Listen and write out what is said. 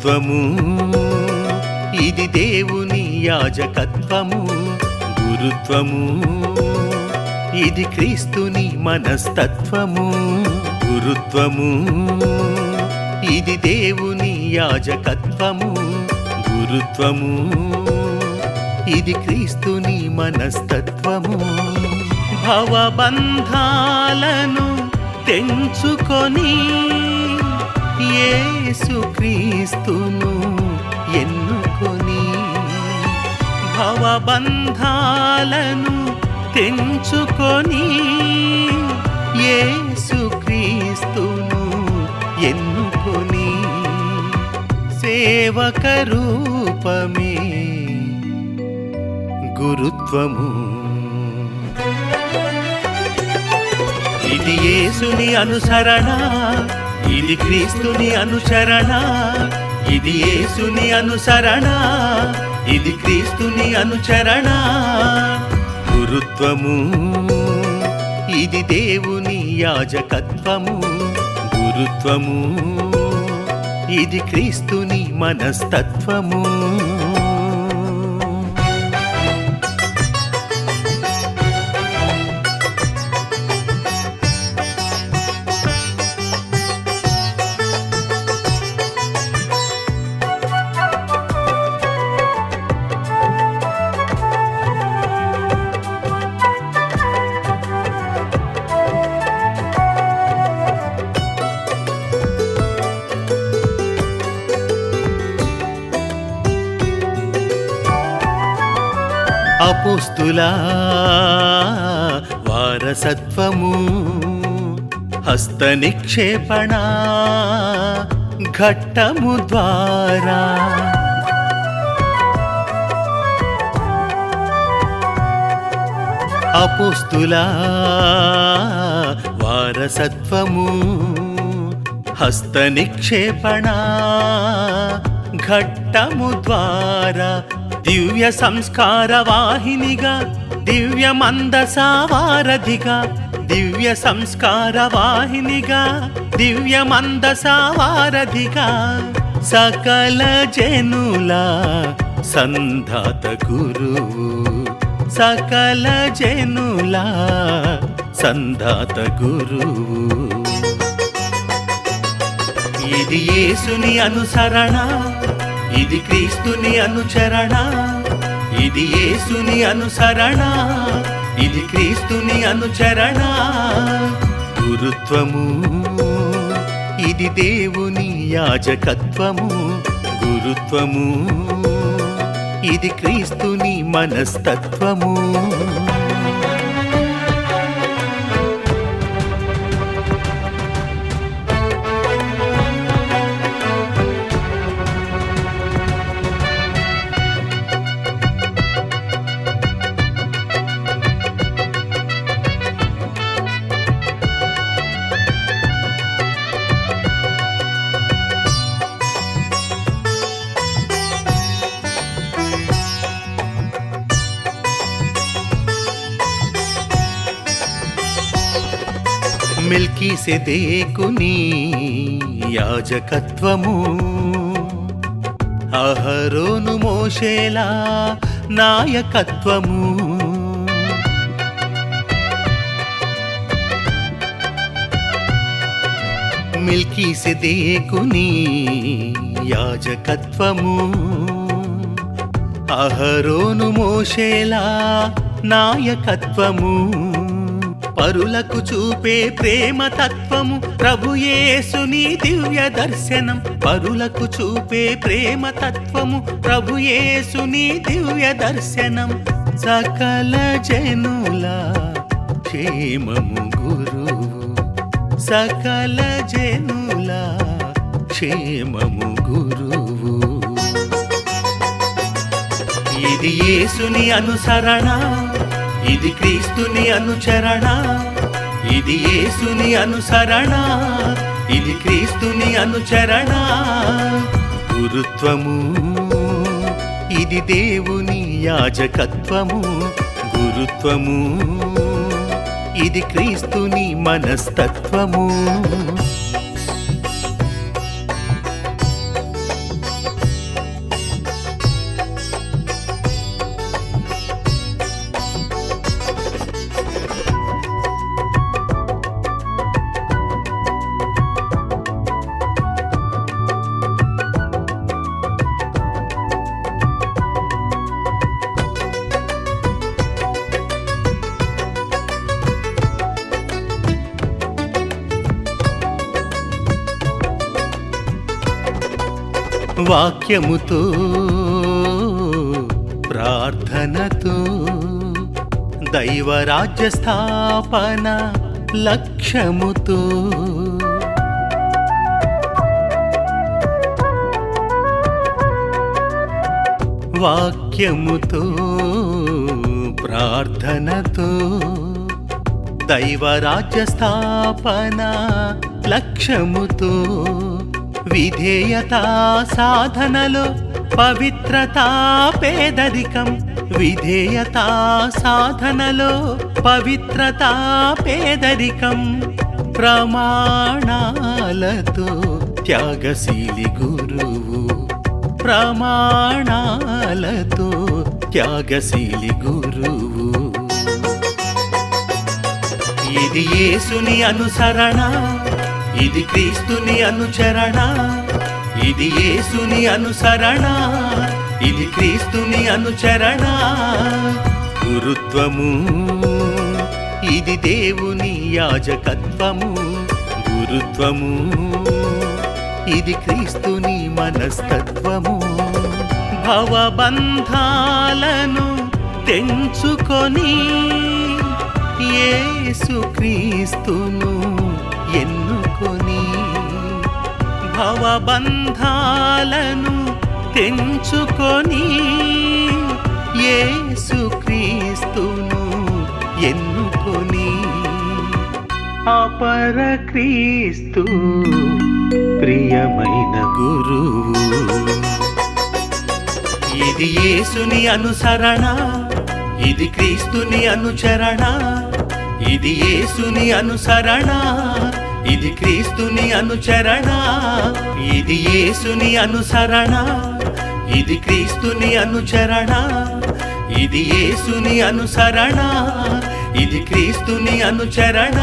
గురుత్వము ఇది దేవుని యాజకత్వము. గురుత్వము ఇది క్రీస్తుని మనస్తత్వము. గురుత్వము ఇది దేవుని యాజకత్వము. గురుత్వము ఇది క్రీస్తుని మనస్తత్వము. భవబంధాలను తెంచుకొని యేసుక్రీస్తును ఎన్నుకొని, భవబంధాలను తెంచుకొని యేసుక్రీస్తును ఎన్నుకొని, సేవక రూపమే గురుత్వము. ఇది యేసుని అనుసరణ, ఇది క్రీస్తుని అనుసరణ. ఇది యేసుని అనుసరణ, ఇది క్రీస్తుని అనుసరణ. గురుత్వము ఇది దేవుని యాజకత్వము. గురుత్వము ఇది క్రీస్తుని మనస్తత్వము. అపోస్తుల వారసత్వము, హస్త నిక్షేపణ ఘట్టము ద్వారా, అపోస్తుల వారసత్వము, హస్త నిక్షేపణ ఘట్టము ద్వారా, దివ్య సంస్కార వాహినిగా, దివ్య మందసావారధిగా, దివ్య సంస్కార వాహినిగా, దివ్య మందసావారధిగా, సకల జనుల సంధాత గురువు, సకల జనుల సంధాత గురువు. ఇది యేసుని అనుసరణ, ఇది క్రీస్తుని అనుచరణ. ఇది యేసుని అనుసరణ, ఇది క్రీస్తుని అనుచరణ. గురుత్వము ఇది దేవుని యాజకత్వము. గురుత్వము ఇది క్రీస్తుని మనస్తత్వము. మెల్కీసెదెకుని యాజకత్వము, అహరోను మోషేల నాయకత్వము. మెల్కీసెదెకుని యాజకత్వము, అహరోను మోషేల నాయకత్వము. పరులకు చూపే ప్రేమ తత్వము ప్రభు యేసుని దివ్య దర్శనం. పరులకు చూపే ప్రేమ తత్వము ప్రభు యేసుని దివ్య దర్శనం. సకల జనుల క్షేమము గురువు, సకల జనుల క్షేమము గురువు. ఇది యేసుని అనుసరణ, ఇది క్రీస్తుని అనుచరణ. ఇది యేసుని అనుసరణ, ఇది క్రీస్తుని అనుచరణ. గురుత్వము ఇది దేవుని యాజకత్వము. గురుత్వము ఇది క్రీస్తుని మనస్తత్వము. వాక్యముతో ప్రార్థనతో దైవరాజ్య స్థాపన లక్ష్యముతో వాక్యముతో ప్రార్థనతో దైవరాజ్య స్థాపన లక్ష్యముతో విధేయత సాధనలో పవిత్రత పేదరికం విధేయత సాధనలో పవిత్రత పేదరికం ప్రమాణాలతో త్యాగశీలి గురువు ప్రమాణాలతో త్యాగశీలి గురువు ఇది యేసుని అనుసరణ ఇది క్రీస్తుని అనుచరణ ఇది యేసుని అనుసరణ ఇది క్రీస్తుని అనుచరణ గురుత్వము ఇది దేవుని యాజకత్వము గురుత్వము ఇది క్రీస్తుని మనస్తత్వము భవబంధాలను తెంచుకొని యేసుక్రీస్తును ఎన్నుకొని భవబంధాలను తెంచుకొని యేసుక్రీస్తును ఎన్నుకొని అపర క్రీస్తు ప్రియమైన గురువు ఇది యేసుని అనుసరణ ఇది క్రీస్తుని అనుచరణ ఇది యేసుని అనుసరణ ఇది క్రీస్తుని అనుచరణ ఇది యేసుని అనుసరణ ఇది క్రీస్తుని అనుచరణ ఇది యేసుని అనుసరణ ఇది క్రీస్తుని అనుచరణ